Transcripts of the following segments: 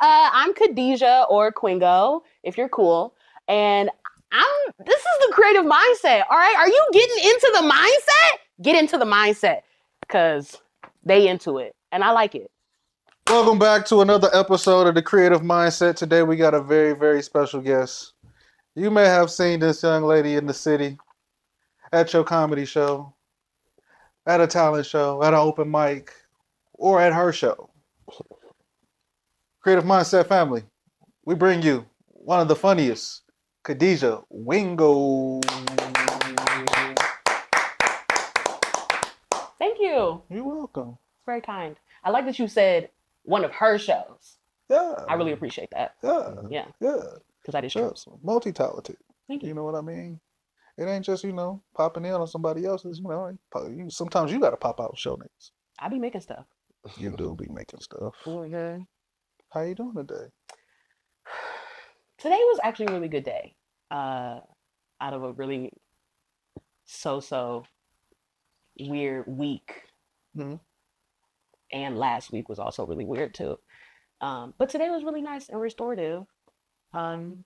I'm Kadijah or Quingo, if you're cool. And this is the creative mindset, all right? Are you getting into the mindset? Get into the mindset, because they into it, and I like it. Welcome back to another episode of The Creative Mindset. Today we got a very, very special guest. You may have seen this young lady in the city, at your comedy show, at a talent show, at an open mic, or at her show. Creative Mindset family, we bring you one of the funniest, Kadijah Wingo. Thank you. You're welcome. It's very kind. I like that you said one of her shows. Yeah. I really appreciate that. Yeah. Yeah. Yeah. Because that is true. Yes. Multi-talented. Thank you. You know what I mean? It ain't just, popping in on somebody else's, sometimes you got to pop out and show niggas. I be making stuff. You do be making stuff. Okay. How you doing today? Today was actually a really good day. Out of a really so weird week. Mm-hmm. And last week was also really weird too. But today was really nice and restorative. So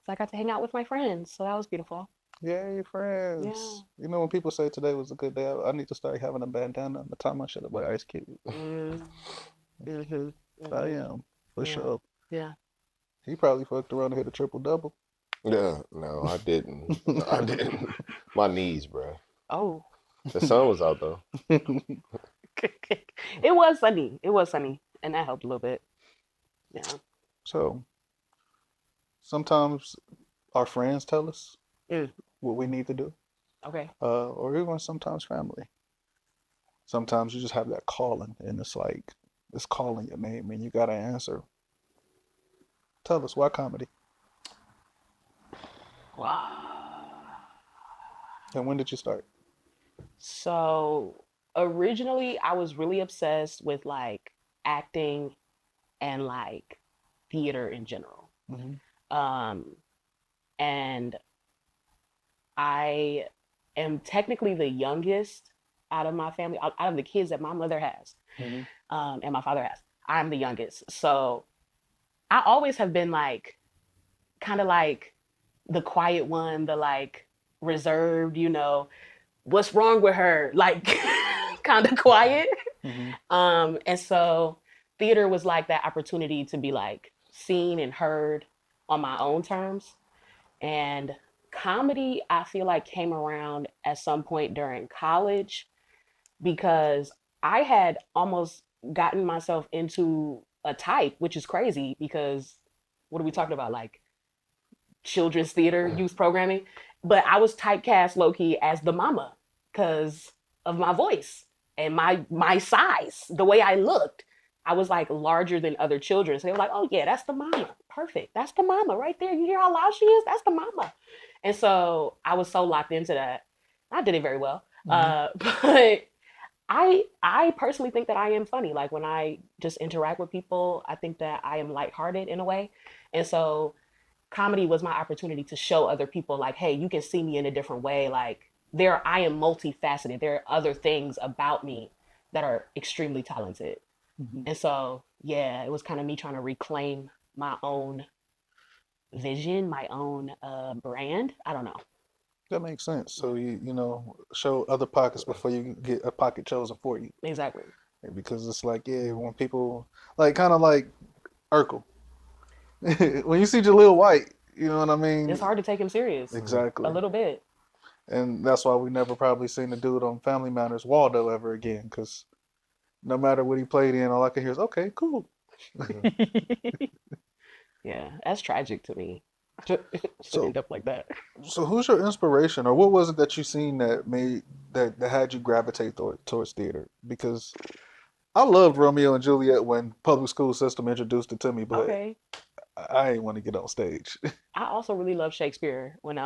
I got to hang out with my friends, so that was beautiful. Yay, friends. Yeah. You know, when people say today was a good day, I need to start having a bandana on the time I should have like Ice Cube. Mm-hmm. I am, for sure. Yeah. He probably fucked around and hit a triple-double. Yeah, no, I didn't. I didn't. My knees, bro. Oh. The sun was out, though. It was sunny. It was sunny, and that helped a little bit. Yeah. So, sometimes our friends tell us what we need to do. Okay. Or even sometimes family. Sometimes you just have that calling, and it's like, it's calling your name, and you got to answer. Tell us, why comedy? Wow. And when did you start? So, originally, I was really obsessed with, like, acting and, like, theater in general. Mm-hmm. And I am technically the youngest out of my family, out of the kids that my mother has, Mm-hmm. and my father has. I'm the youngest. So I always have been like, kind of like the quiet one, the like reserved, what's wrong with her? Like kind of quiet. Mm-hmm. And so theater was like that opportunity to be like seen and heard on my own terms. And comedy, I feel like came around at some point during college, because I had almost gotten myself into a type, which is crazy because what are we talking about? Like children's theater, youth programming. But I was typecast low-key as the mama because of my voice and my size, the way I looked. I was like larger than other children. So they were like, oh yeah, that's the mama. Perfect. That's the mama right there. You hear how loud she is? That's the mama. And so I was so locked into that. I did it very well. But I personally think that I am funny. Like when I just interact with people, I think that I am lighthearted in a way. And so comedy was my opportunity to show other people like, hey, you can see me in a different way. Like I am multifaceted. There are other things about me that are extremely talented. Mm-hmm. And so, yeah, it was kind of me trying to reclaim my own vision, my own brand. I don't know. That makes sense. So you show other pockets before you get a pocket chosen for you. Exactly. Because it's like, yeah, when people like kind of like Urkel. When you see Jaleel White, you know what I mean? It's hard to take him serious. Exactly. A little bit. And that's why we never probably seen the dude on Family Matters, Waldo, ever again. Because no matter what he played in, all I could hear is, okay, cool. Yeah, that's tragic to me. So end up like that. So who's your inspiration, or what was it that you seen that had you gravitate towards theater? Because I loved Romeo and Juliet when public school system introduced it to me, but Okay. I ain't want to get on stage. I also really love Shakespeare when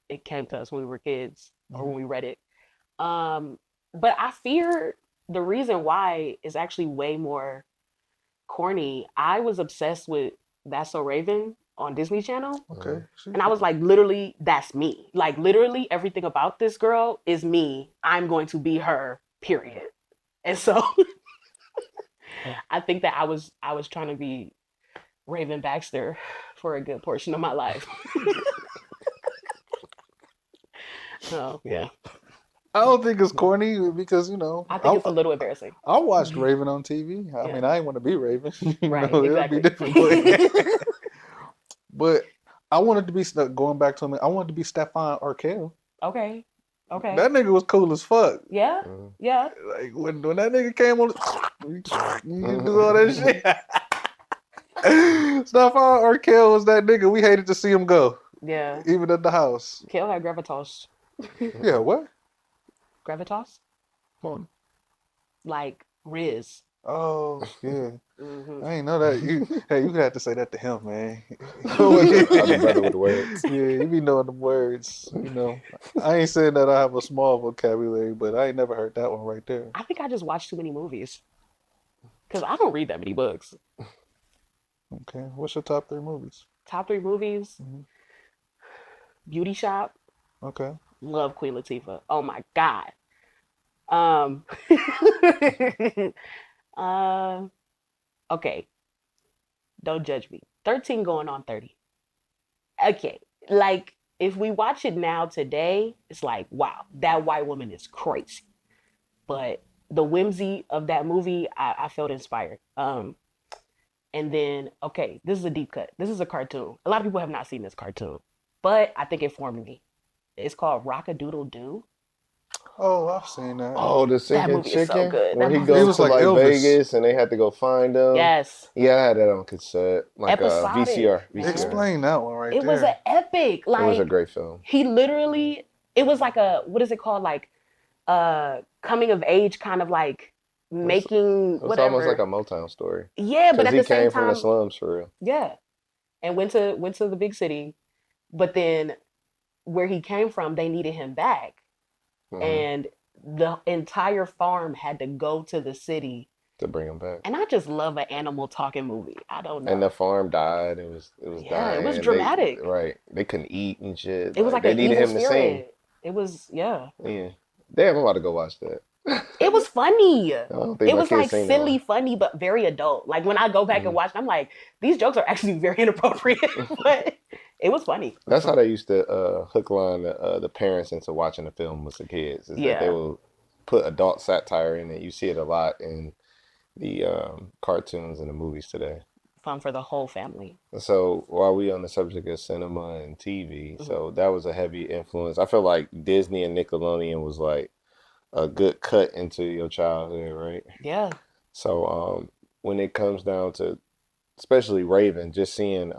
it came to us when we were kids or when we read it. But I fear the reason why is actually way more corny. I was obsessed with That's So Raven on Disney Channel. Okay. And I was like, literally, that's me. Like, literally, everything about this girl is me. I'm going to be her, period. And so I think that I was trying to be Raven Baxter for a good portion of my life. Oh yeah, I don't think it's corny because I think it's a little embarrassing. I watched Raven on TV. I Yeah, mean, I ain't want to be Raven. right, It'll be exactly. different, but I wanted to be going back to him. I wanted to be Stefan Arkell. Okay, okay, That nigga was cool as fuck. yeah, Mhm. yeah. Like when that nigga came on, you do all that shit. Stefan Arkell was that nigga. We hated to see him go, Yeah, even at the house. Kale had gravitas. Yeah, what? Gravitas? Come on. Like Riz. Oh, yeah. Hmm. I ain't know that. You had to say that to him, man. I'm the brother with the words. Yeah, you be knowing the words. I ain't saying that I have a small vocabulary, but I ain't never heard that one right there. I think I just watched too many movies because I don't read that many books. Okay, what's your top 3 movies? Top three movies: Mhm. Beauty Shop. Okay. Love Queen Latifah. Oh my God. Um. uh. Okay. Don't judge me. 13 going on 30. Okay. Like if we watch it now today, it's like wow, that white woman is crazy. But the whimsy of that movie, I felt inspired. And then, okay, this is a deep cut. This is a cartoon. A lot of people have not seen this cartoon, but I think it formed me. It's called Rock-a-Doodle Doo. Oh, I've seen that. Oh, the That sinking movie is so chicken good. where That he movie is He goes was to so like like good. Elvis. Vegas and they had to go find him. Yes, Yeah, I had that on cassette, like a episodic, VCR. man. VCR. Explain that one right It was an there. epic. It was a Like great film. he literally, it was like a what is it called? Like coming of age, kind of like It's, making it's almost like a whatever. Motown story Yeah, but because at he the same came from the time, slums for real. yeah, and went to the big city, but then where he came from, they needed him back, Hmm. and the entire farm had to go to the city. To bring him back. And I just love an animal talking movie. I don't And know. the farm died. It was Yeah, it was dying. dramatic. They couldn't eat and shit. It was Like like they an needed evil him to sing. spirit. It was, yeah. Yeah. Damn, I'm about to go watch that. It was funny. I don't think It my was kids like seen that silly, one. funny, but very adult. Like when I go back and Mhm. watch, I'm like, these jokes are actually very inappropriate, but it was funny. That's how they used to hook line the parents into watching the film with the kids. Is that they Yeah, will put adult satire in it. You see it a lot in the cartoons and the movies today. fun for the whole family. So while we on the subject of cinema and TV, Hmm. so that was a heavy influence. I feel like Disney and Nickelodeon was like a good cut into your childhood, right? Yeah. So when it comes down to especially Raven, just seeing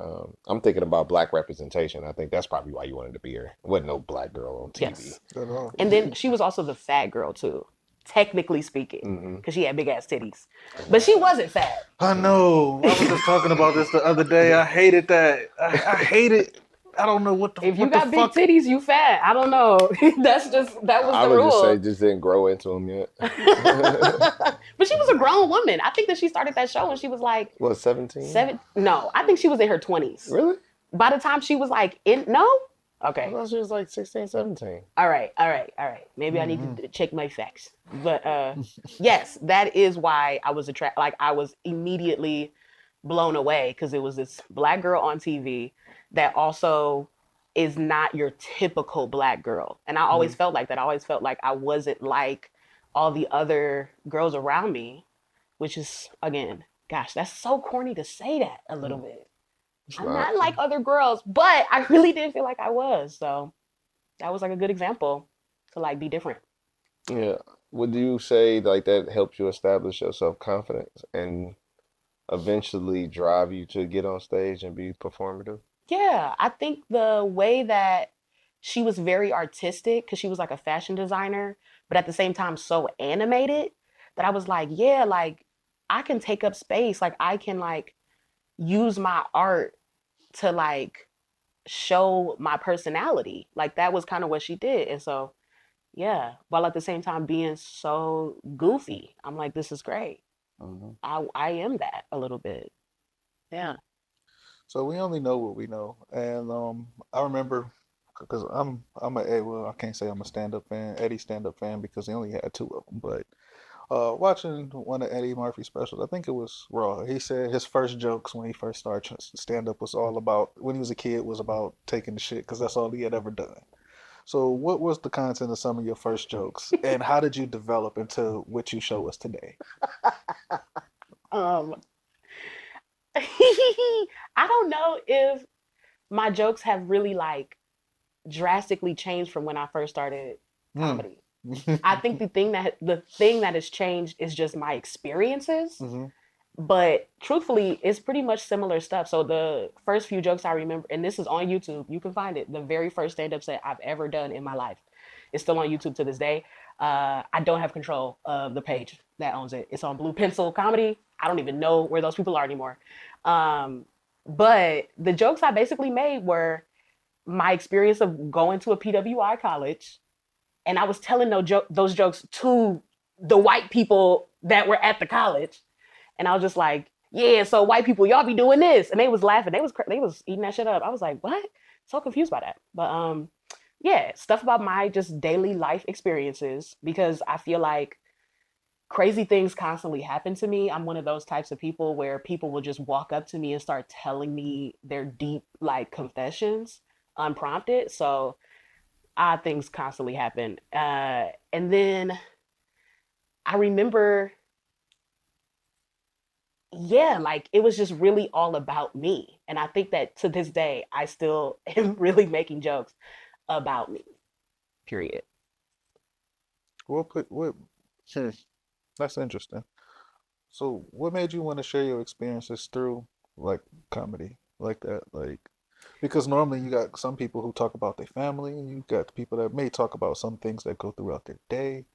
I'm thinking about black representation. I think that's probably why you wanted to be here. Wasn't no black girl on TV. Yes. Good off. And then she was also the fat girl too, technically speaking, Hmm. because she had big ass titties. But she wasn't fat. I know. I was just talking about this the other day. I hated that. I hate it. I don't know what the If you what the got big fuck. titties, you fat. I don't know. That was I the would just say rule. just didn't grow into them yet. But she was a grown woman. I think that she started that show when she was like What, 17? seven. No, I think she was in her 20s. Really? By the time she was like in, no? I Okay. thought she was like 16, 17. All right. All right. All right. Maybe I Mhm. need to check my facts. But yes, that is why I was attracted. Like I was immediately blown away because it was this black girl on TV that also is not your typical black girl. And I always felt like that. I always felt like I wasn't like all the other girls around me, which is again, gosh, that's so corny to say that a little bit. It's I'm not. not like other girls, but I really didn't feel like I was. So that was like a good example to like be different. Yeah. Would you say like that helped you establish your self-confidence and eventually drive you to get on stage and be performative? Yeah, I think the way that she was very artistic because she was like a fashion designer, but at the same time so animated that I was like, yeah, like I can take up space. Like I can like use my art to like show my personality. Like that was kind of what she did. And so, yeah, while at the same time being so goofy, I'm like, this is great. Mhm. I am that a little bit. Yeah. So we only know what we know, and I remember because I'm a well, I can't say I'm a stand-up fan, Eddie stand-up fan because he only had 2 of them, but Watching one of Eddie Murphy specials, I think it was Raw. He said his first jokes when he first started stand up was all about when he was a kid was about taking the shit because that's all he had ever done. So, what was the content of some of your first jokes, and how did you develop into what you show us today? Um, I don't know if my jokes have really like drastically changed from when I first started Hmm. comedy. I think the thing that has changed is just my experiences. Hmm. But truthfully, it's pretty much similar stuff. So the first few jokes I remember, and this is on YouTube, you can find it. The very first stand-up set I've ever done in my life. It's still on YouTube to this day. I don't have control of the page that owns it. It's on Blue Pencil Comedy. I don't even know where those people are anymore. Um, but the jokes I basically made were my experience of going to a PWI college, and I was telling those jokes to the white people that were at the college, and I was just like, "Yeah, so white people, y'all be doing this," and they was laughing. They was eating that shit up. I was like, "What?" So confused by that. But yeah, stuff about my just daily life experiences because I feel like crazy things constantly happen to me. I'm one of those types of people where people will just walk up to me and start telling me their deep like confessions unprompted. So odd things constantly happen. And then I remember, yeah, like it was just really all about me. And I think that to this day, I still am really making jokes about me, period. What? Hmm, that's interesting. So, what made you want to share your experiences through like comedy like that? Like, because normally you got some people who talk about their family, and you got people that may talk about some things that go throughout their day,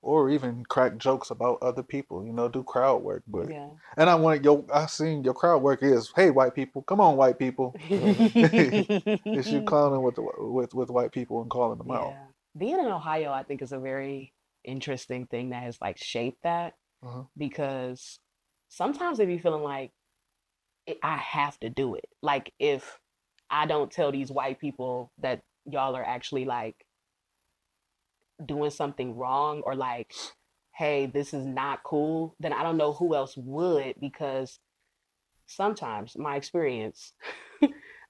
or even crack jokes about other people. Do crowd work. But Yeah. and I seen your crowd work is, hey, white people, come on, white people. It's you clowning with white people and calling them out. Yeah. Being in Ohio, I think is a very interesting thing that has like shaped that Uh-huh. because sometimes they be feeling like I have to do it. Like if I don't tell these white people that y'all are actually like doing something wrong or like, hey, this is not cool, then I don't know who else would because sometimes my experience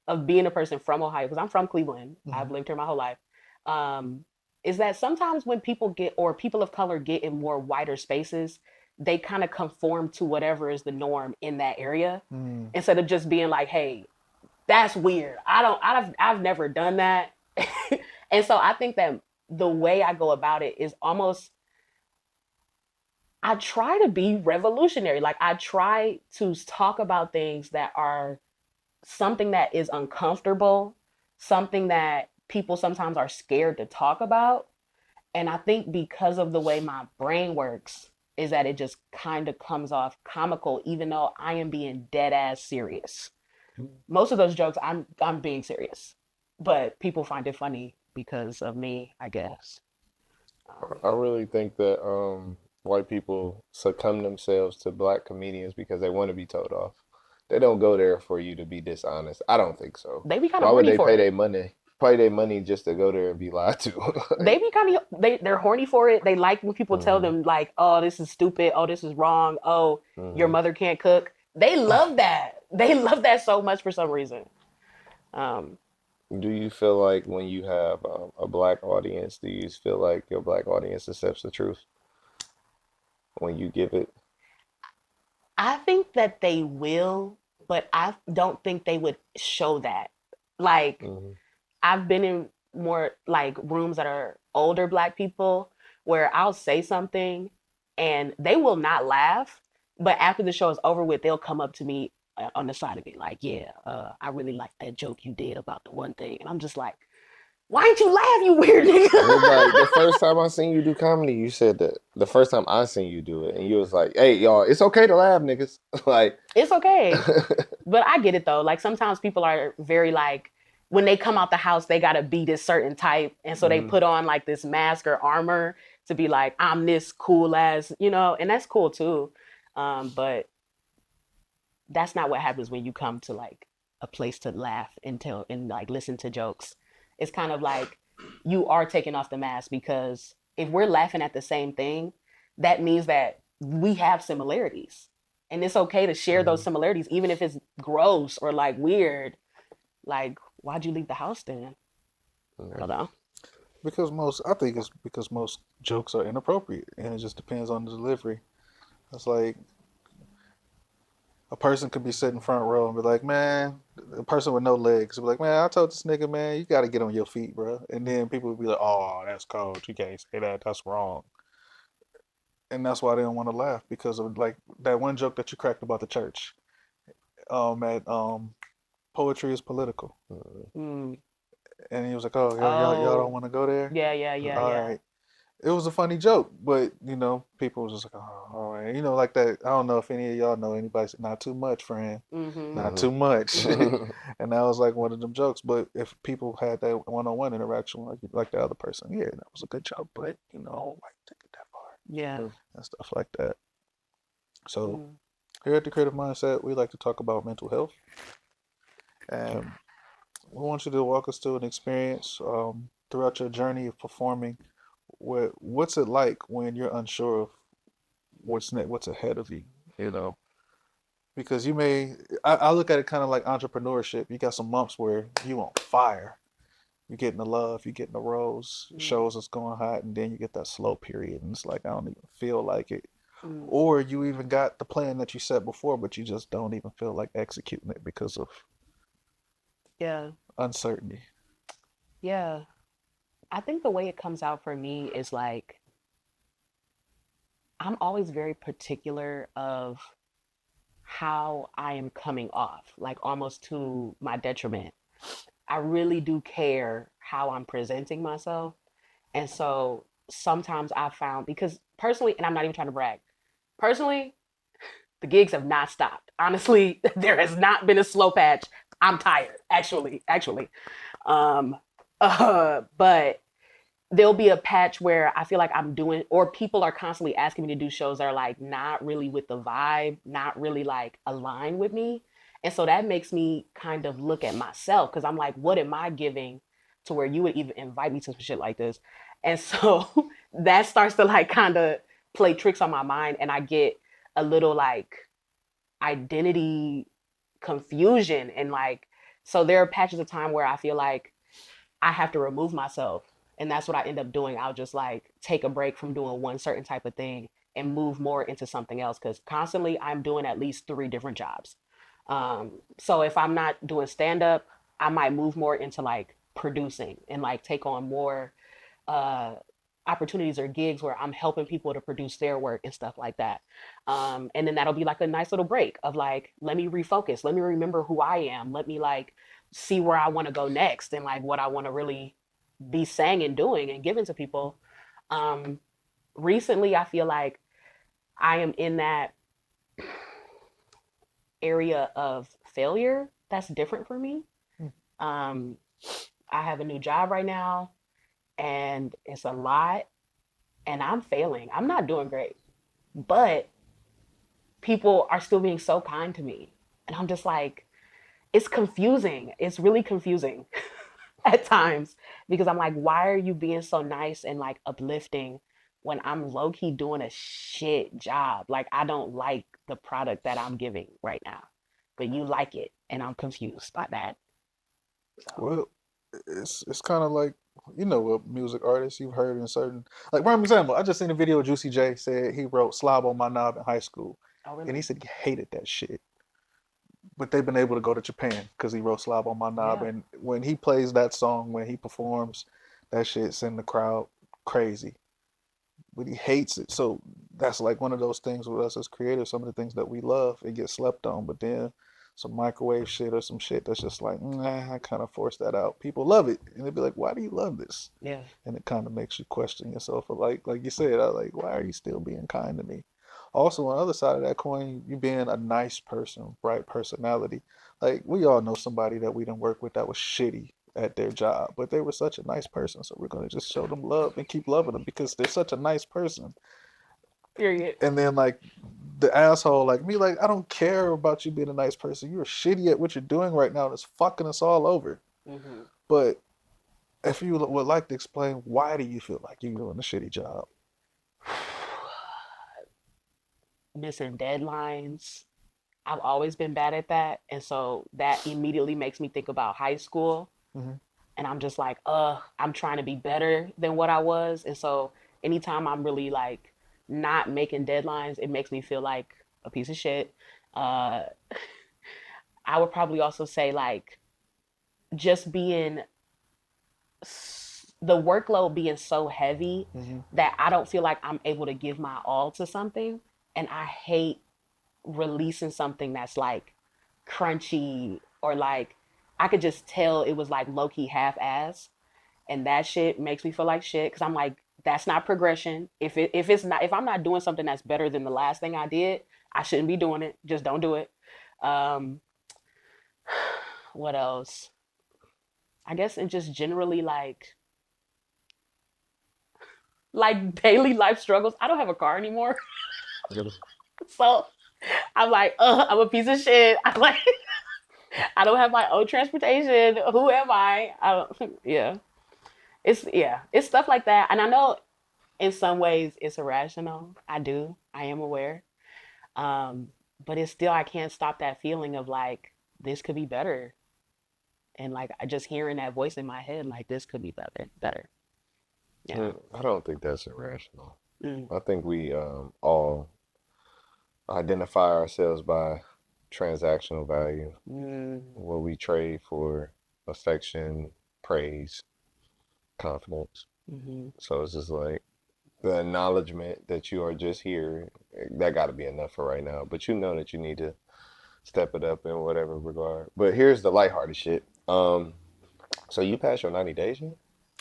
of being a person from Ohio, because I'm from Cleveland, Hmm. I've lived here my whole life, um, is that sometimes when people get or people of color get in more wider spaces, they kind of conform to whatever is the norm in that area Mm. instead of just being like, hey, that's weird. I've never done that. And so I think that the way I go about it is almost I try to be revolutionary. Like I try to talk about things that are something that is uncomfortable, something that people sometimes are scared to talk about. And I think because of the way my brain works, is that it just kind of comes off comical, even though I am being dead ass serious. Most of those jokes, I'm being serious, but people find it funny because of me, I guess. Um, I really think that white people succumb themselves to black comedians because they want to be told off. They don't go there for you to be dishonest. I don't think so. they be kind of Why would horny they for pay it. their money? Pay their money just to go there and be lied to? They Like, be kind of they're horny for it. They like when people tell hmm them like, "Oh, this is stupid. Oh, this is wrong. Oh, your hmm mother can't cook." They love that. They love that so much for some reason. Um, Do you feel like when you have a black audience, do you feel like your black audience accepts the truth when you give it? I think that they will, but I don't think they would show that. Like, Hmm I've been in more like rooms that are older black people where I'll say something and they will not laugh, but after the show is over with, they'll come up to me on the side of me like, "Yeah, I really like that joke you did about the one thing," and I'm just like, "Why didn't you laugh, you weird It's like the nigga?" first time I seen you do comedy, you said that the first time I seen you do it, and you was like, "Hey, y'all, it's okay to laugh, niggas." Like, It's okay. But I get it though. Like sometimes people are very like when they come out the house, they gotta be this certain type, and so they mhm. put on like this mask or armor to be like, I'm this cool as and that's cool too. But that's not what happens when you come to like a place to laugh and tell and like listen to jokes. It's kind of like you are taking off the mask because if we're laughing at the same thing, that means that we have similarities. And it's okay to share those similarities, even if it's gross or like weird. Like, why'd you leave the house then? I don't know. I think it's because most jokes are inappropriate, and it just depends on the delivery. It's like a person could be sitting front row and be like, "Man," a person with no legs would be like, "Man, I told this nigga, man, you got to get on your feet, bro." And then people would be like, "Oh, that's cold. You can't say that. That's wrong." And that's why they don't want to laugh because of like that one joke that you cracked about the church. At poetry is political, Mm. and he was like, "Oh, y'all don't Oh, want to go there." yeah, yeah, yeah, All yeah. right. It was a funny joke, but people was just like, "Oh, all right." Like that. I don't know if any of y'all know anybody said, "Not too much, friend. Mm-hmm. Not too much." And that was like one of them jokes. But if people had that one-on-one interaction like the other person, yeah, that was a good joke. But I don't like take it that far Yeah. and stuff like that. So Mm. here at the Creative Mindset, we like to talk about mental health, and we want you to walk us through an experience throughout your journey of performing. What's it like when you're unsure of what's ahead of you? You know, because I look at it kind of like entrepreneurship. You got some months where you on fire, you're getting the love, you're getting the rose, Mm. shows is going hot, and then you get that slow period, and it's like I don't even feel like it. Mm. Or you even got the plan that you set before, but you just don't even feel like executing it because of Yeah. uncertainty. Yeah. I think the way it comes out for me is like I'm always very particular of how I am coming off, like almost to my detriment. I really do care how I'm presenting myself. And so sometimes I found, because personally, and I'm not even trying to brag, personally, the gigs have not stopped. Honestly, there has not been a slow patch. I'm tired, actually. Um, but there'll be a patch where I feel like I'm doing, or people are constantly asking me to do shows that are like not really with the vibe, not really like aligned with me. And so that makes me kind of look at myself because I'm like, what am I giving to where you would even invite me to some shit like this? And so that starts to like kind of play tricks on my mind. And I get a little like identity confusion. And like, so there are patches of time where I feel like I have to remove myself. And that's what I end up doing. I'll just like take a break from doing one certain type of thing and move more into something else because constantly I'm doing at least 3 different jobs. So if I'm not doing stand up, I might move more into like producing and like take on more uh, opportunities or gigs where I'm helping people to produce their work and stuff like that. And then that'll be like a nice little break of like, let me refocus, let me remember who I am, let me like see where I want to go next and like what I want to really be saying and doing and giving to people. Um, Recently, I feel like I am in that area of failure that's different for me. Um, I have a new job right now and it's a lot and I'm failing. I'm not doing great, but people are still being so kind to me. And I'm just like, it's confusing. It's really confusing at times because I'm like, why are you being so nice and like uplifting when I'm low key doing a shit job? Like, I don't like the product that I'm giving right now, but you like it. And I'm confused by that. So, Well, it's kind of like what music artists you've heard in certain like for example, I just seen a video of Juicy J said he wrote "Slob on My Knob" in high school, oh, and he really? said he hated that shit. But they've been able to go to Japan because he wrote "Slob on My Knob," Yeah. and when he plays that song when he performs, that shit send the crowd crazy. But he hates it, so that's like one of those things with us as creators. Some of the things that we love, it gets slept on, but then some microwave shit or some shit that's just like, nah, I kind of forced that out. People love it, and they'd be like, "Why do you love this?" Yeah. And it kind of makes you question yourself. Like you said, I like, why are you still being kind to me? Also, on the other side of that coin, you being a nice person, bright personality. Like we all know somebody that we didn't work with that was shitty at their job, but they were such a nice person. So we're gonna just show them love and keep loving them because they're such a nice person. Period. And then like the asshole like me, like I don't care about you being a nice person. You're shitty at what you're doing right now. And it's fucking us all over. Mm-hmm. But if you would like to explain why do you feel like you're doing a shitty job? missing deadlines. I've always been bad at that. And so that immediately makes me think about high school. Mm-hmm. And I'm just like, I'm trying to be better than what I was. And so anytime I'm really like not making deadlines, it makes me feel like a piece of shit. Uh, I would probably also say like just being the workload being so heavy Mm-hmm. that I don't feel like I'm able to give my all to something. And I hate releasing something that's like crunchy or like I could just tell it was like low key half ass. And that shit makes me feel like shit because I'm like, that's not progression. If I'm not doing something that's better than the last thing I did, I shouldn't be doing it. Just don't do it. Um, what else? I guess and just generally like daily life struggles. I don't have a car anymore. So I'm like, I'm a piece of shit. I'm like I don't have my own transportation. Who am I? I don't, yeah. It's stuff like that. And I know in some ways it's irrational. I am aware. Um, but it's still I can't stop that feeling of like this could be better. And like I just hearing that voice in my head like this could be better. Yeah. I don't think that's irrational. Mm. I think we all identify ourselves by transactional value, Mm. what we trade for affection, praise, confidence. Mm-hmm. So it's just like the acknowledgement that you are just here, that got to be enough for right now. But you know that you need to step it up in whatever regard. But here's the lighthearted shit. So you passed your 90 days yet?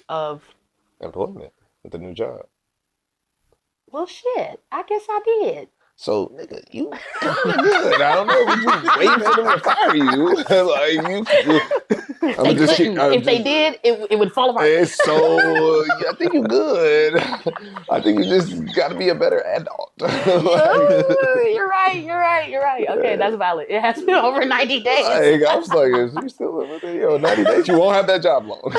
Of Employment with the new job. well shit. I guess I did. So, nigga, you kind of good. I don't know if you waiting for them to fire you. They couldn't. If they did, it would fall apart. And so, yeah, I think you're good. I think you just got to be a better adult. You're right. Okay, that's valid. It has been over 90 days. Like, I was like, is you still living there? Yo, 90 days, you won't have that job long.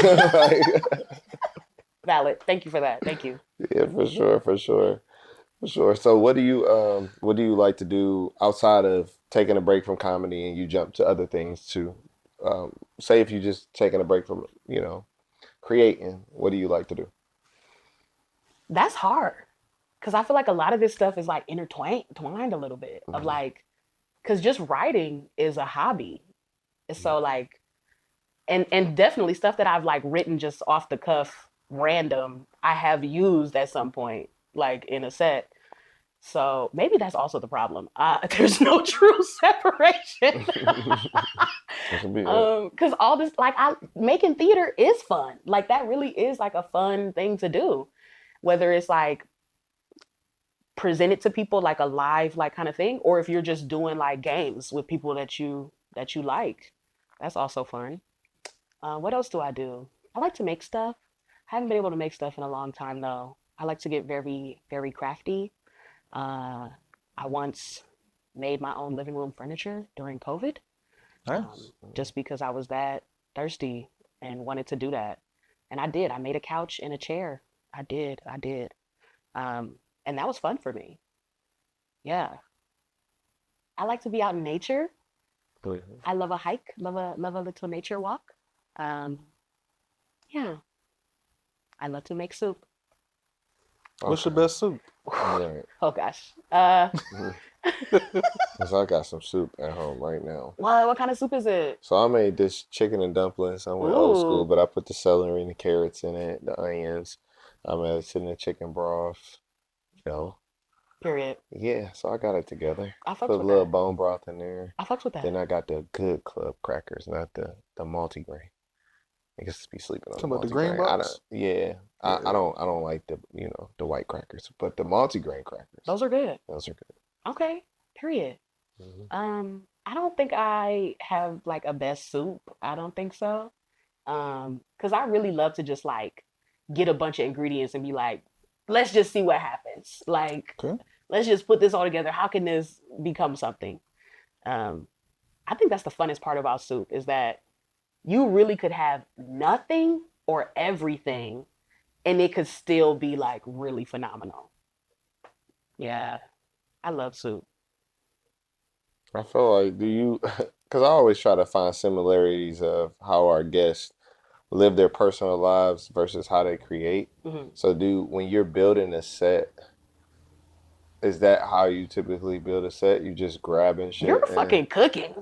Valid. Thank you for that. Thank you. Yeah, for sure. So what do you like to do outside of taking a break from comedy and you jump to other things too? Say if you just taking a break from, creating, what do you like to do? That's hard because I feel like a lot of this stuff is like intertwined a little bit of Mhm. like, because just writing is a hobby. So like, and definitely stuff that I've like written just off the cuff, random, I have used at some point, like in a set. So maybe that's also the problem. There's no true separation. That could be it. Because all this, like, I making theater is fun. Like that really is like a fun thing to do. Whether it's like present it to people like a live like kind of thing, or if you're just doing like games with people that you like, that's also fun. What else do I do? I like to make stuff. I haven't been able to make stuff in a long time though. I like to get very, very crafty. Uh, I once made my own living room furniture during COVID, Nice. just because I was that thirsty and wanted to do that. And I did. I made a couch and a chair. I did. Um, and that was fun for me. Yeah. I like to be out in nature. I love a hike, love a little nature walk. Um, yeah. I love to make soup. What's your Okay. best soup? Right. Oh gosh. Cause I got some soup at home right now. What kind of soup is it? So I made this chicken and dumplings. I went old school, Ooh, but I put the celery and the carrots in it, the onions. I made it in the chicken broth. You know, period. yeah. So I got it together. I Put fucks a with little that. bone broth in there. I fucks with Then that. I got the good club crackers, not the multigrain. I guess be sleeping on the Talking about the green multigrain. I don't. box? Yeah. Yeah. I don't like the white crackers, but the multigrain crackers, Those are good. those are good. Okay. Period. Mhm. I don't think I have like a best soup. I don't think so. Because I really love to just like get a bunch of ingredients and be like, let's just see what happens. Like, Okay. let's just put this all together. How can this become something? Um, I think that's the funnest part about soup is that you really could have nothing or everything and it could still be like really phenomenal. Yeah, I love soup. I feel like, do you, because I always try to find similarities of how our guests live their personal lives versus how they create. Hmm. So, when you're building a set, is that how you typically build a set? You just grabbing You're shit and fucking cooking.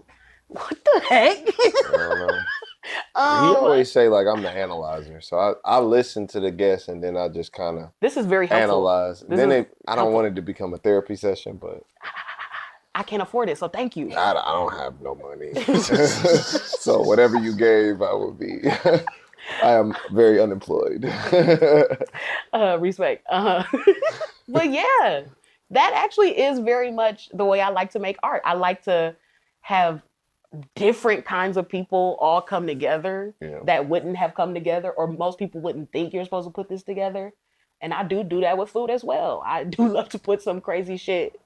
What the heck? I don't know. He um, always say like I'm the analyzer, so I listen to the guests and then I just kind of this is very helpful. analyze. This Then is I don't want helpful. it to become a therapy session, but I can't afford it, so thank you. I don't have no money, so whatever you gave, I will be. I am very unemployed. Respect. But yeah, that actually is very much the way I like to make art. I like to have different kinds of people all come together Yeah. that wouldn't have come together, or most people wouldn't think you're supposed to put this together. And I do that with food as well. I do love to put some crazy shit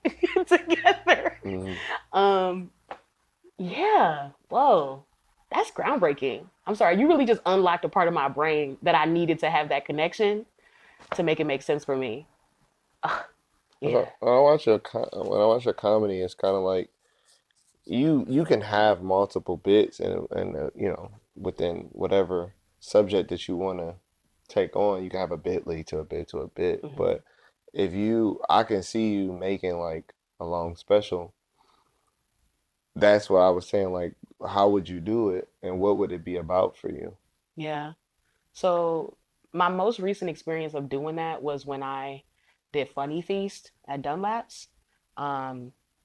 together. Mhm. Um, yeah. Whoa. That's groundbreaking. I'm sorry, you really just unlocked a part of my brain that I needed to have that connection to make it make sense for me. Yeah. So when I watch a comedy, it's kind of like you can have multiple bits and within whatever subject that you want to take on, you can have a bit lead to a bit to a bit. Hmm. But I can see you making like a long special. That's what I was saying. Like, how would you do it, and what would it be about for you? Yeah. So my most recent experience of doing that was when I did Funny Feast at Dunlap's.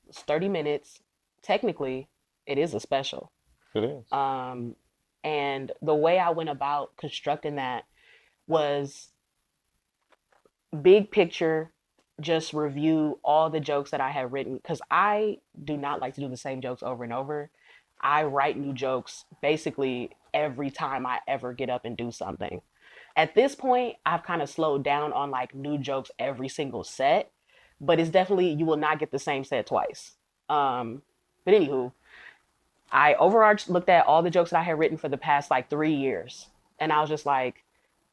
It's 30 minutes. Technically, it is a special. It is. Um, and the way I went about constructing that was big picture, just review all the jokes that I had written because I do not like to do the same jokes over and over. I write new jokes basically every time I ever get up and do something. At this point, I've kind of slowed down on like new jokes every single set, but it's definitely you will not get the same set twice. But anywho, I overarched looked at all the jokes that I had written for the past like 3 years, and I was just like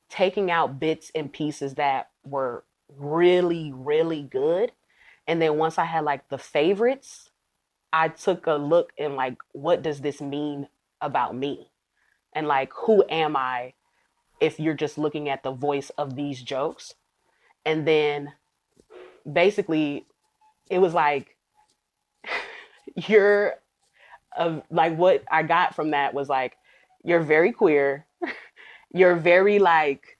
taking out bits and pieces that were really really good, and then once I had like the favorites, I took a look and like what does this mean about me, and like who am I if you're just looking at the voice of these jokes. And then basically it was like you're like what I got from that was like you're very queer, you're very like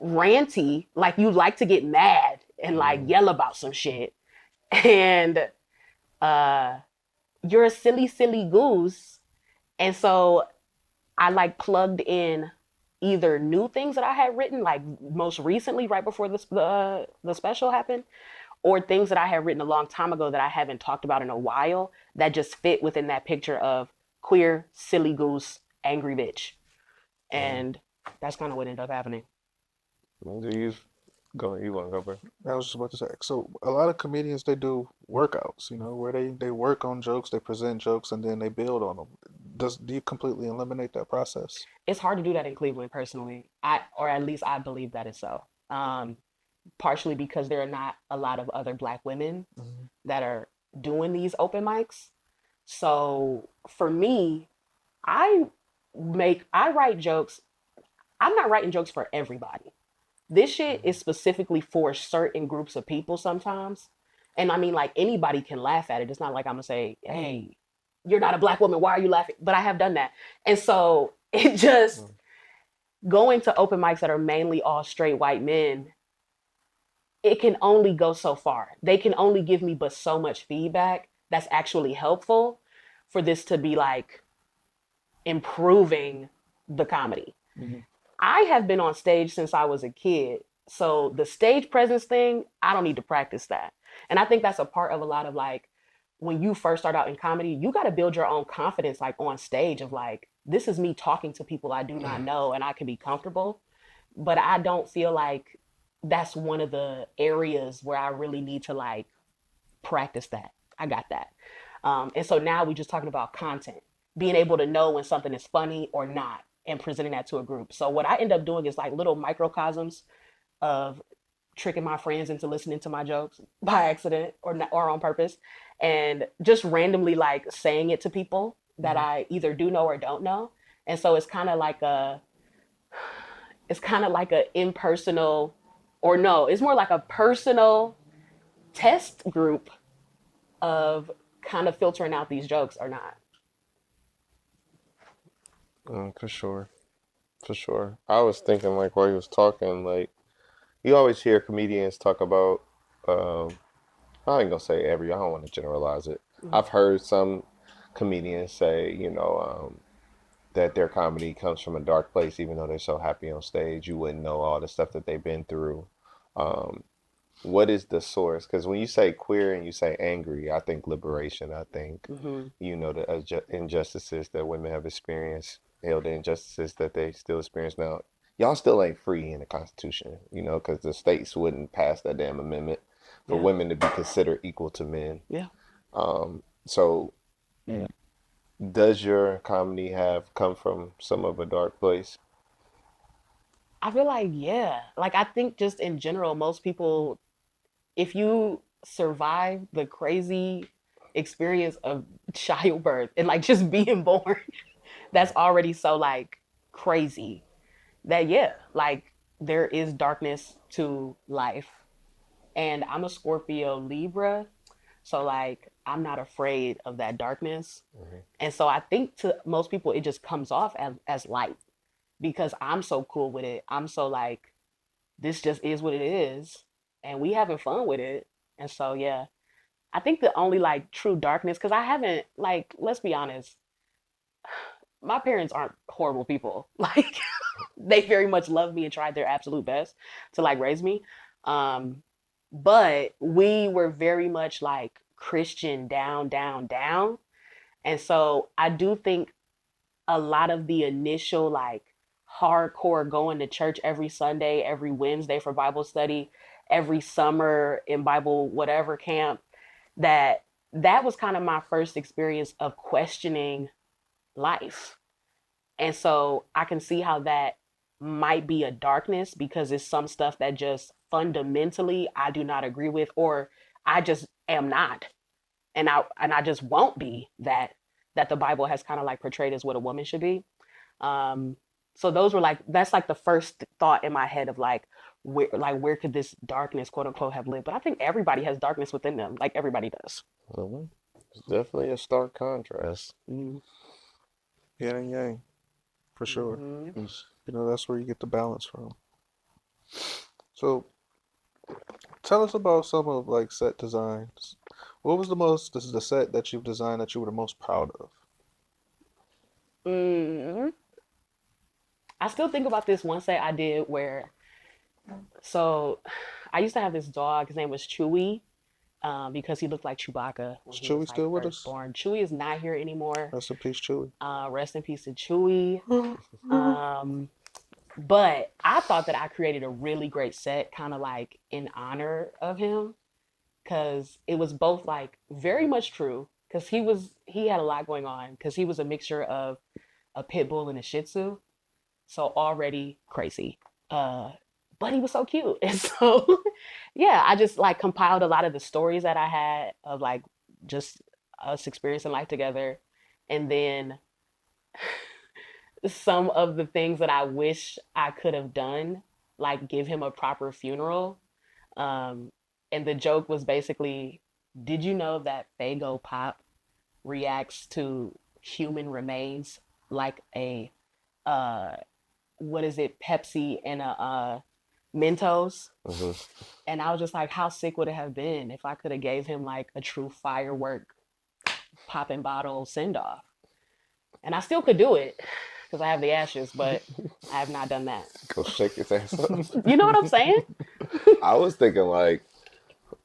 ranty, like you like to get mad and like Mm. yell about some shit, and uh you're a silly goose. And so I like plugged in either new things that I had written, like most recently, right before the special happened, or things that I had written a long time ago that I haven't talked about in a while that just fit within that picture of queer, silly goose, angry bitch. Mm. And that's kind of what ended up happening. Do you go? You want to go, bro? I was just about to say. So a lot of comedians they do workouts, where they work on jokes, they present jokes, and then they build on them. Do you completely eliminate that process? It's hard to do that in Cleveland, personally. Or at least I believe that is so. Partially because there are not a lot of other Black women Mhm. that are doing these open mics. So for me, I I write jokes. I'm not writing jokes for everybody. This shit is specifically for certain groups of people sometimes. And I mean, like anybody can laugh at it. It's not like I'm gonna say, hey, you're not a Black woman. Why are you laughing? But I have done that. And so it just Mm. going to open mics that are mainly all straight white men, it can only go so far. They can only give me but so much feedback that's actually helpful for this to be like improving the comedy. Mhm. I have been on stage since I was a kid. So the stage presence thing, I don't need to practice that. And I think that's a part of a lot of like when you first start out in comedy, you got to build your own confidence like on stage of like, this is me talking to people I do not know and I can be comfortable. But I don't feel like that's one of the areas where I really need to like practice that. I got that. And so now we're just talking about content, being able to know when something is funny or not and presenting that to a group. So what I end up doing is like little microcosms of tricking my friends into listening to my jokes by accident or on purpose. and just randomly like saying it to people that I either do know or don't know. And so it's kind of like a impersonal, or no, it's more like a personal test group of kind of filtering out these jokes or not. For sure. For sure. I was thinking like while he was talking, like you always hear comedians talk about I ain't gonna say every, I don't want to generalize it. I've heard some comedians say, that their comedy comes from a dark place, even though they're so happy on stage, you wouldn't know all the stuff that they've been through. Um, what is the source? Because when you say queer and you say angry, I think liberation. I think, Mm-hmm. the injustices that women have experienced, hell, the injustices that they still experience now. Y'all still ain't free in the Constitution, because the states wouldn't pass that damn amendment for Yeah. women to be considered equal to men. Yeah. So does your comedy have come from some of a dark place? I feel like, yeah. Like, I think just in general, most people, if you survive the crazy experience of childbirth and like just being born, that's already so like crazy that, yeah, like there is darkness to life. And I'm a Scorpio Libra. So, like, I'm not afraid of that darkness. And so I think to most people, it just comes off as light because I'm so cool with it. I'm so like, this just is what it is. And we having fun with it. And so, yeah, I think the only like true darkness, because I haven't, like, let's be honest, my parents aren't horrible people. Like, they very much love me and tried their absolute best to like raise me. Um, but we were very much like Christian down, down, down. And so I do think a lot of the initial like hardcore going to church every Sunday, every Wednesday for Bible study, every summer in Bible whatever camp, that was kind of my first experience of questioning life. And so I can see how that might be a darkness because it's some stuff that just fundamentally I do not agree with, or I just am not. And I just won't be that the Bible has kind of like portrayed as what a woman should be. Um, so those were like that's like the first thought in my head of where could this darkness quote unquote have lived? But I think everybody has darkness within them, like everybody does. Mhm. It's definitely a stark contrast. Mm-hmm. Yin and yang, for sure. Mm-hmm. That's where you get the balance from. So tell us about some of like set designs. What was this is the set that you've designed that you were the most proud of? Mm-hmm. I still think about this one set I did where so I used to have this dog. His name was Chewy, because he looked like Chewbacca when Is he was Chewy like still with first us? born. Chewy is not here anymore. Rest in peace, Chewy. Rest in peace to Chewy. Um, but I thought that I created a really great set, kind of like in honor of him, because it was both like very much true, because he had a lot going on, because he was a mixture of a pit bull and a Shih Tzu, so already crazy. Uh, but he was so cute, and so yeah, I just like compiled a lot of the stories that I had of like just us experiencing life together, and then some of the things that I wish I could have done, like give him a proper funeral. Um, and the joke was basically, did you know that Fago Pop reacts to human remains like a uh, what is it, Pepsi and a Mentos? Hmm. And I was just like, how sick would it have been if I could have gave him like a true firework popping bottle send off? And I still could do it because I have the ashes, but I have not done that. Go shake his ass up. You know what I'm saying? I was thinking like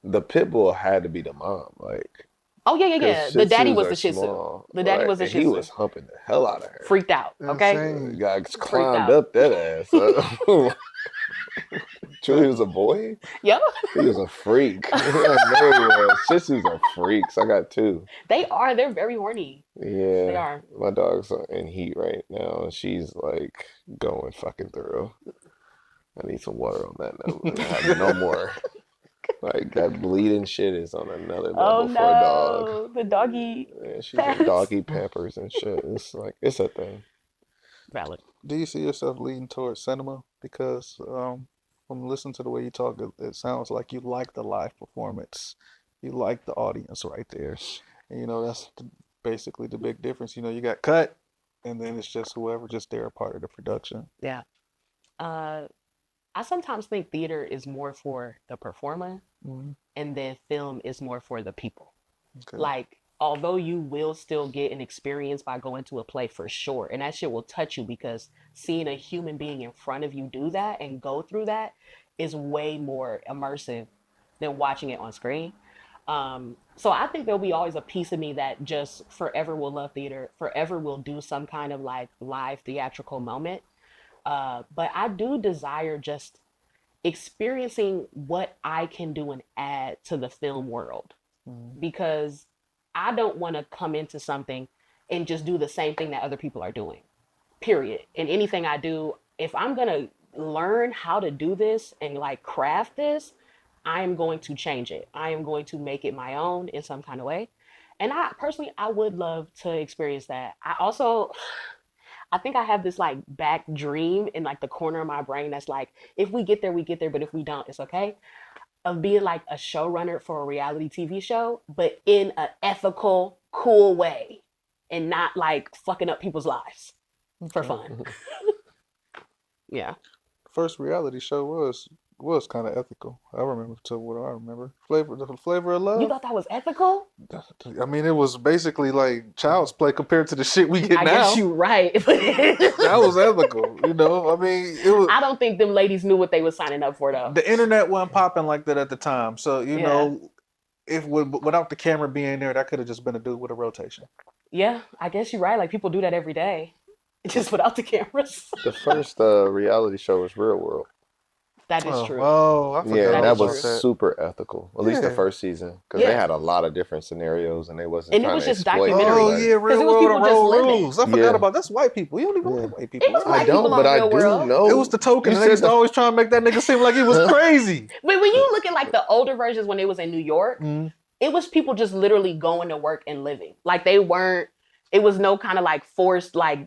the pit bull had to be the mom, like Oh yeah, yeah, because yeah. Shih The daddy Tzus was are the Shih Tzu. small, The daddy right? was the And Shih he Tzu. was humping the hell out of her. Freaked out. Okay, Insane. Guy freaked climbed out. up that ass. Truly was a boy. Yep. He was a freak. I know he was. Shih Tzus are freaks. I got two. They are. They're very horny. They Yeah, are. my dog's in heat right now, and she's like going fucking through. I need some water on that note. I have no more. Like that bleeding shit is on another Oh level for a dog. no, the doggy And she's on pads. doggy pampers and shit. It's like it's a thing. Valid. Do you see yourself leading towards cinema? Because from listening to the way you talk, it sounds like you like the live performance. You like the audience right there. And that's basically the big difference. You got cut, and then it's just whoever just there a part of the production. Yeah. Uh, I sometimes think theater is more for the performer, Mhm. and then film is more for the people. Okay. Like, although you will still get an experience by going to a play for sure, and that shit will touch you because seeing a human being in front of you do that and go through that is way more immersive than watching it on screen. So I think there'll be always a piece of me that just forever will love theater, forever will do some kind of like live theatrical moment. But I do desire just experiencing what I can do and add to the film world Mhm. because I don't want to come into something and just do the same thing that other people are doing. Period. In anything I do, if I'm going to learn how to do this and like craft this, I am going to change it. I am going to make it my own in some kind of way. And I personally, I would love to experience that. I also, I think I have this like back dream in like the corner of my brain that's like, if we get there, we get there. But if we don't, it's okay. Of being like a showrunner for a reality TV show, but in an ethical, cool way and not like fucking up people's lives for Okay. fun. Yeah. First reality show was kind of ethical. I remember to what I remember. The flavor of You love. thought that was ethical? I mean, it was basically like child's play compared to the shit we get I guess now. you're right. That was ethical. I mean, it was. I don't think them ladies knew what they were signing up for though. The internet wasn't popping like that at the time. So, Yeah. if without the camera being there, that could have just been a dude with a rotation. Yeah, I guess you're right. Like people do that every day. Just without the cameras. The first reality show was Real World. That is Oh, true. oh, I Yeah, forgot and That all that is about was true. that. super ethical. At least the Yeah. first season, because they Yeah. had a lot of different scenarios, and they wasn't And it trying was to just exploit documentary. Oh, anybody. yeah, Because real it was world people and just road living. rules. I forgot Yeah, about that's white people. You don't even look yeah. at white It people. was I white Right? people don't, but on I Real do World. It know. was the token, You and they said used to the always try and make that nigga seem like he was crazy. But when you look at like the older versions when it was in New York, Mm. it was people just literally going to work and living. Like they weren't, it was no kind of like forced like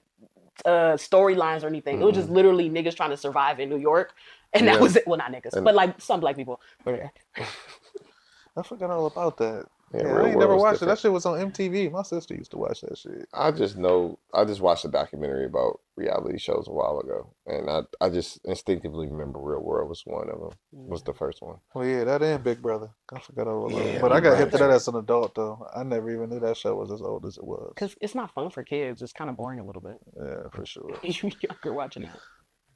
storylines or anything. It was just mm-mm. literally niggas trying to survive in New York. And that Yeah, was it. Well, not niggas, and but like some black people were there. I forgot all about that. yeah, Yeah, I Real ain't World never was watched it. That different. shit was on MTV. My sister used to watch that shit. I just know. I just watched a documentary about reality shows a while ago, and I just instinctively remember Real World was one of them. Was the first one. Well, yeah, that and Big Brother. I forgot all about that. Yeah, But I Big got hip Big to that Brother. Brother. as an adult, though. I never even knew that show was as old as it was. Because it's not fun for kids. It's kind of boring a little bit. Yeah, for sure. You younger watching that.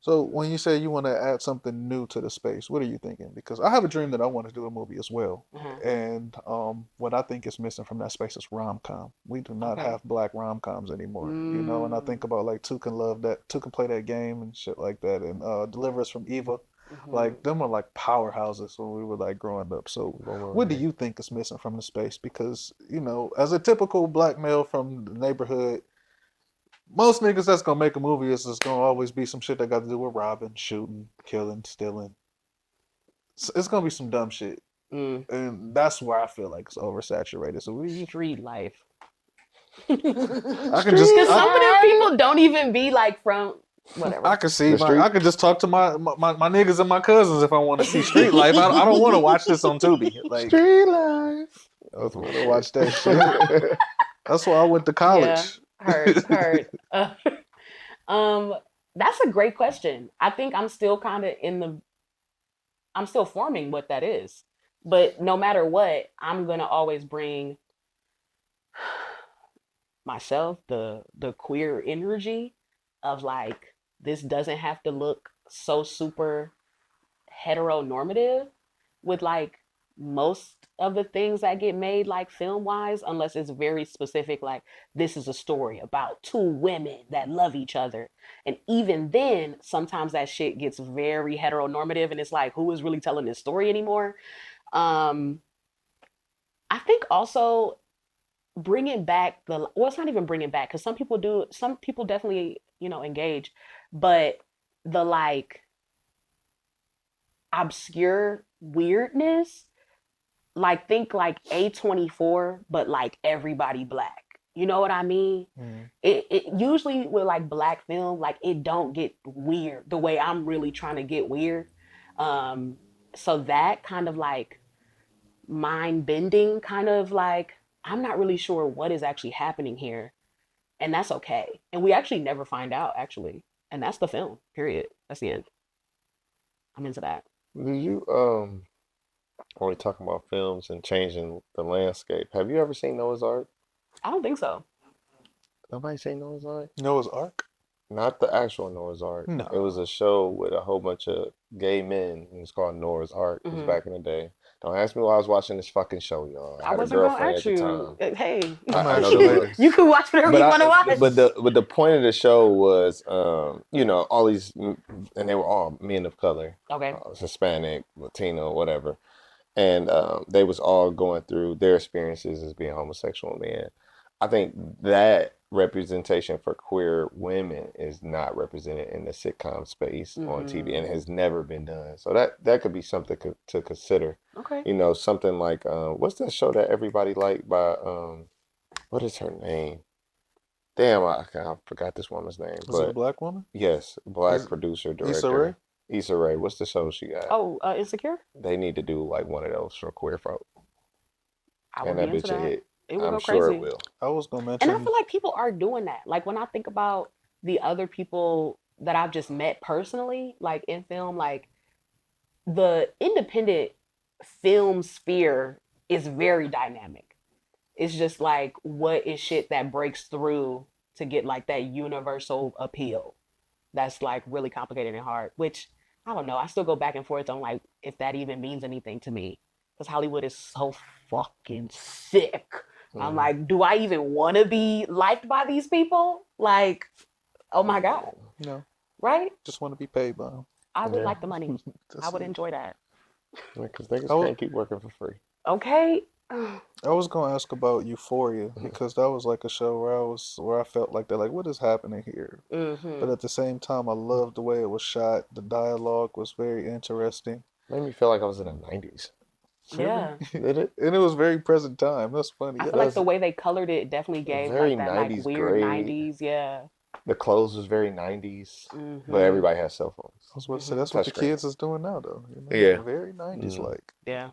So when you say you want to add something new to the space, what are you thinking? Because I have a dream that I want to do a movie as well. Uh-huh. And what I think is missing from that space is rom-com. We do not Okay. have black rom-coms anymore, and I think Mm. about like Two Can Play That Game and shit like that, and Deliver Us from Eva. Mhm. Like them are like powerhouses when we were like growing up. So what do Lord. you think is missing from the space? Because, as a typical black male from the neighborhood, most niggas that's gonna make a movie is just gonna always be some shit that got to do with robbing, shooting, killing, stealing. It's gonna be some dumb shit, Mm. and that's where I feel like it's oversaturated. So Street life. I can just Because some of them people don't even be like from whatever. I can see The street. I could just talk to my niggas and my cousins if I want to see street life. I don't want to watch this on Tubi. Like Street life. I want to watch that shit. That's why I went to Yeah, college. heard. Um, that's a great question. I think I'm still kind of I'm still forming what that is. But no matter what, I'm gonna always bring myself, the queer energy of like this doesn't have to look so super heteronormative with like most of the things that get made like film wise unless it's very specific like this is a story about two women that love each other, and even then sometimes that shit gets very heteronormative and it's like who is really telling this story anymore. um I think also bringing back the, well, it's not even bringing back because some people definitely engage, but the like obscure weirdness like think like A24, but like everybody black. You know what I mean? Mm. It usually with like black film, like it don't get weird the way I'm really trying to get weird. Um, so that kind of like mind bending, kind of like I'm not really sure what is actually happening here, and that's okay. And we actually never find out actually, and that's the film. Period. That's the end. I'm into that. Do you when we talking about films and changing the landscape, have you ever seen Noah's Ark? I don't think so. Nobody seen Noah's Ark? Noah's Ark? Not the actual Noah's Ark. It was No. a show with a whole bunch of gay men. It was called Noah's Ark. It was Hmm. back in the day. Don't ask me why I was watching this fucking show, y'all. I I had a wasn't gonna girlfriend at ask the you. time. Hey, I'm I know actually the you can watch whatever but you want to I watch. but the point of the show was you know all these and they were all men of color, Okay. Hispanic, Latino, whatever, and they was all going through their experiences as being homosexual men. I think that representation for queer women is not represented in the sitcom space on TV and Hmm. has never been done. So that could be something to consider. Okay. You know, something like what's that show that everybody liked by what is her name? Damn, I forgot this woman's name, Is it a but black woman? yes, black Is producer, Issa Rae? director, Issa Rae. What's the show she got? Oh, Insecure. They need to do like one of those for queer folk, I would and be that into bitch a that. hit. It would I'm go sure it crazy. will. I was gonna And I mention. feel like people are doing that. Like when I think about the other people that I've just met personally, like in film, like the independent film sphere is very dynamic. It's just like what is shit that breaks through to get like that universal appeal. That's like really complicated and hard, which I don't know. I still go back and forth on like if that even means anything to me. Because Hollywood is so fucking sick. I'm Mhm. like, do I even want to be liked by these people? Like, oh my God, No, right? just want to be paid by them. I would Yeah, like the money. I That's would it. enjoy that. because I, niggas wa- can't keep working for free. Okay. I was gonna ask about Euphoria Mhm. because that was like a show where I felt like that, like what is happening here? But Mm-hmm. at the same time, I loved the way it was shot. The dialogue was very interesting. Made me feel like I was in the 90s. Really? Yeah. Did it? And it was very present time. That's funny. I It feel like Yes. the was way they colored it definitely gave very like that like 90s weird gray. 90s. Yeah. The clothes was very 90s, but Mm-hmm. everybody has cell I was phones, about to say Mm-hmm. that's what the touchscreen. kids is doing now, though. Yeah. Very 90s Mm. like. Yeah.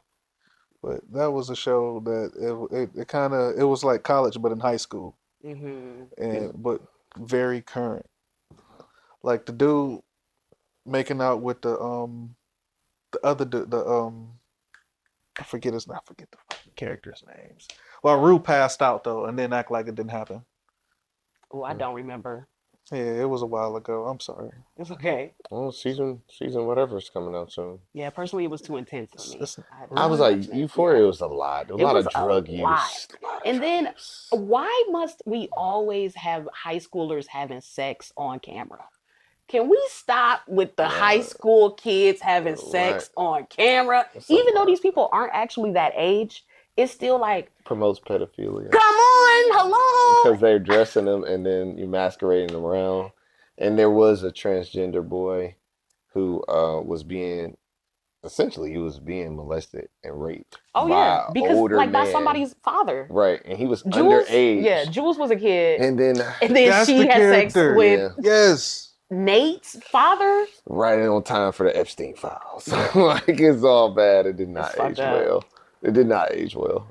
But that was a show that it kind of it was like college, but in high school, Mm-hmm. and but very current. Like the dude making out with the other the I forget the fucking characters' names. Well, Rue passed out though, and then act like it didn't happen. Oh, I Mm. don't remember. Yeah, it was a while ago. I'm sorry. It's okay. Well, season whatever is coming out soon. Yeah, personally, it was too intense for me. It's I I was didn't really. like, watch it. Yeah, Euphoria was a lot. A it lot was of a drug lot. use. A lot of And drug then, use. why must we always have high schoolers having sex on camera? Can we stop with the high Right. school kids having Right. sex on camera? It's a Even though lot. these people aren't actually that age, it's still like, Promotes pedophilia come on, hello. because they're dressing them and then you masquerading them around. And there was a transgender boy who was being essentially he was being molested and raped Oh by yeah, an because older like that's man. somebody's father. Right, and he was Jules, yeah, underage. Jules was a kid, And then and then That's she the had sex character. with yeah, Yes. Nate's father. right on time for the Epstein files. Like it's all bad. It did It's not fucked age up. well. It did not age well.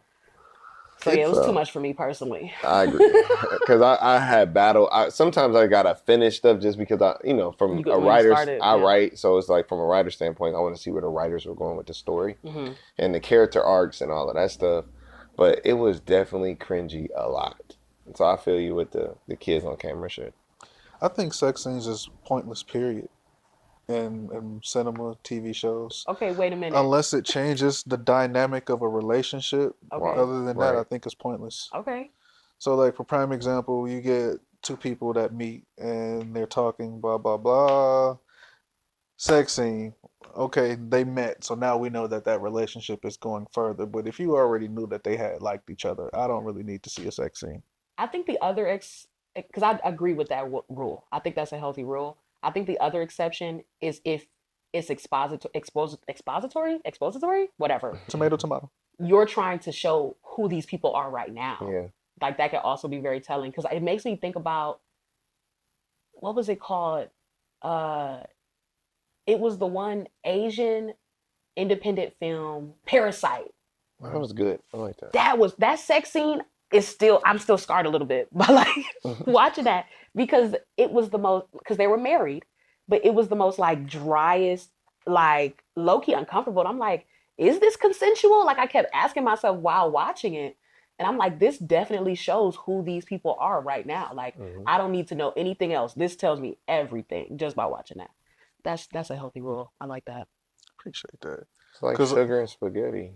So yeah, it was too So much for me personally. I agree because I had battle. Sometimes I gotta finish stuff just because from a When you writer's started, I yeah. write, so it's like from a writer's standpoint, I want to see where the writers were going with the story Hmm. and the character arcs and all of that stuff. But it was definitely cringy a lot. And so I feel you with the kids on camera shit. I think sex scenes is pointless, period, in cinema, TV shows. Okay, wait a minute. Unless it changes the dynamic of a relationship. Okay, Other than that, I Right. think it's pointless. okay. So, like, for prime example, you get two people that meet and they're talking, blah, blah, blah. Sex scene. Okay, they met, so now we know that that relationship is going further. But if you already knew that they had liked each other, I don't really need to see a sex scene. I think the other because I agree with that rule. I think that's a healthy rule. I think the other exception is if it's expository, whatever. Tomato, tomato. you're trying to show who these people are right now. Yeah. Like that can also be very telling because it makes me think about what was it called? Uh, it was the one Asian independent film, Parasite. That was good. I like that. That sex scene is still I'm still scarred a little bit, but like watching that because it was the most because they were married, but it was the most like driest, like low key uncomfortable. And I'm like, is this consensual? Like I kept asking myself while watching it, and I'm like, this definitely shows who these people are right now. Like I don't need to know anything else. This tells me everything just by watching that. That's a healthy rule. I like that. Appreciate that. It's like 'Cause- sugar and spaghetti.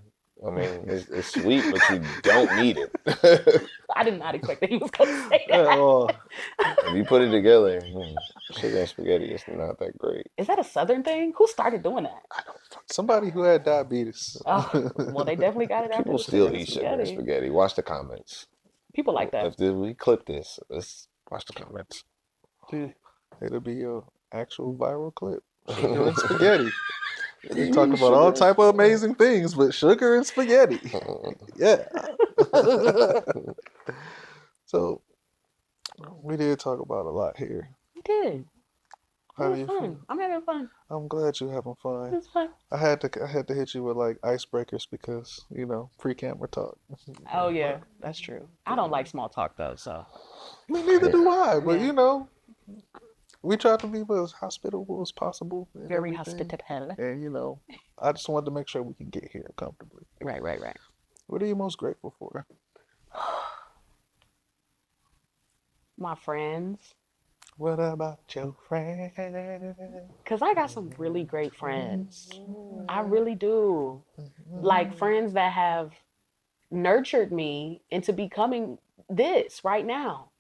I mean, it's sweet, but you don't need it. I did not expect that he was going to say that. Oh, If you put it together, sugar and spaghetti is not that great. Is that a Southern thing? Who started doing that? somebody who had diabetes. Oh, well, they definitely got it after People the still sugar and eat sugar and spaghetti. spaghetti. Watch the comments. People like that. If we clip this, let's watch the comments. It'll be a actual viral clip. Sugar and spaghetti. We talk about all type of amazing things, but sugar and spaghetti. Yeah. So we did talk about a lot here. We did. How It do was you fun. feel? I'm having fun. I'm glad you're having It fun. was fun. I had to hit you with like icebreakers because pre-camera talk. Oh yeah, that's true. I don't like small talk though, so I mean, neither do I, but Yeah. we try to be as hospitable as possible. And very everything. hospitable. And I just wanted to make sure we can get here comfortably. Right. What are you most grateful for? My friends, What about your friend? cause I got some really great friends. I really do. Like friends that have nurtured me into becoming this right now.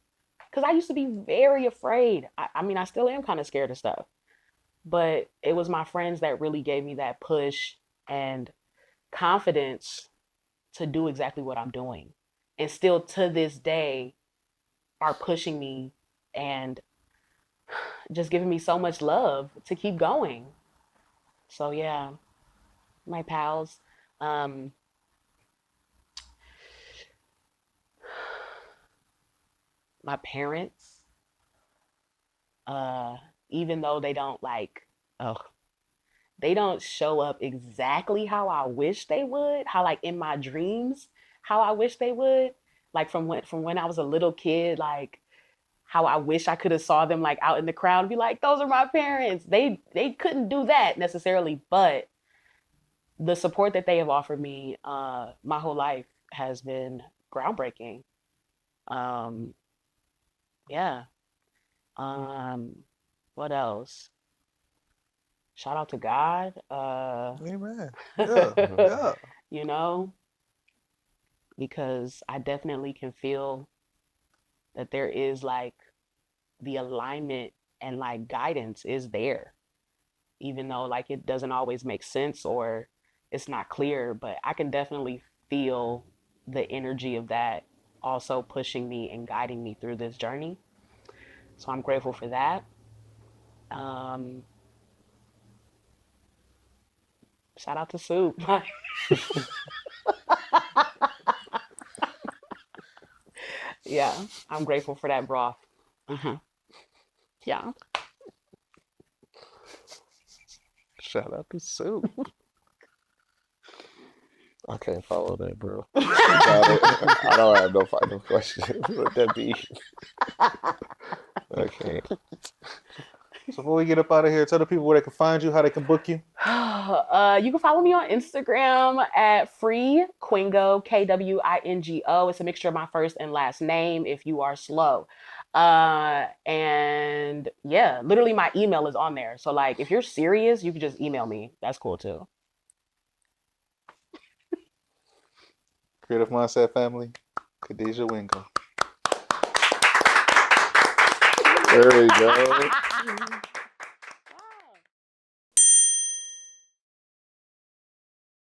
Because I used to be very afraid. I mean, I still am kind of scared of stuff. But it was my friends that really gave me that push and confidence to do exactly what I'm doing. And still to this day are pushing me and just giving me so much love to keep going. So yeah, my pals. Um, my parents, uh, even though they don't oh, they don't show up exactly how I wish they would, how like in my dreams, how I wish they would. Like from when I was a little kid, like how I wish I could have saw them like out in the crowd and be like, those are my parents. They couldn't do that necessarily, but the support that they have offered me my whole life has been groundbreaking. Um, yeah. Um, what else? Shout out to God. Amen. Yeah, yeah. You know, because I definitely can feel that there is like the alignment and like guidance is there, even though like it doesn't always make sense or it's not clear, but I can definitely feel the energy of that also pushing me and guiding me through this journey. So I'm grateful for that. Um, shout out to Soup. Yeah, I'm grateful for that broth. Yeah. Shout out to Soup. I can't follow that, bro. I don't have no final question. Let that be. Okay. So before we get up out of here, tell the people where they can find you, how they can book you. You can follow me on Instagram at Free Quingo, Kwingo. It's a mixture of my first and last name if you are slow. And yeah, literally my email is on there. So like if you're serious, you can just email me. That's cool too. Creative Mindset Family, Kadijah Wingo. There we go.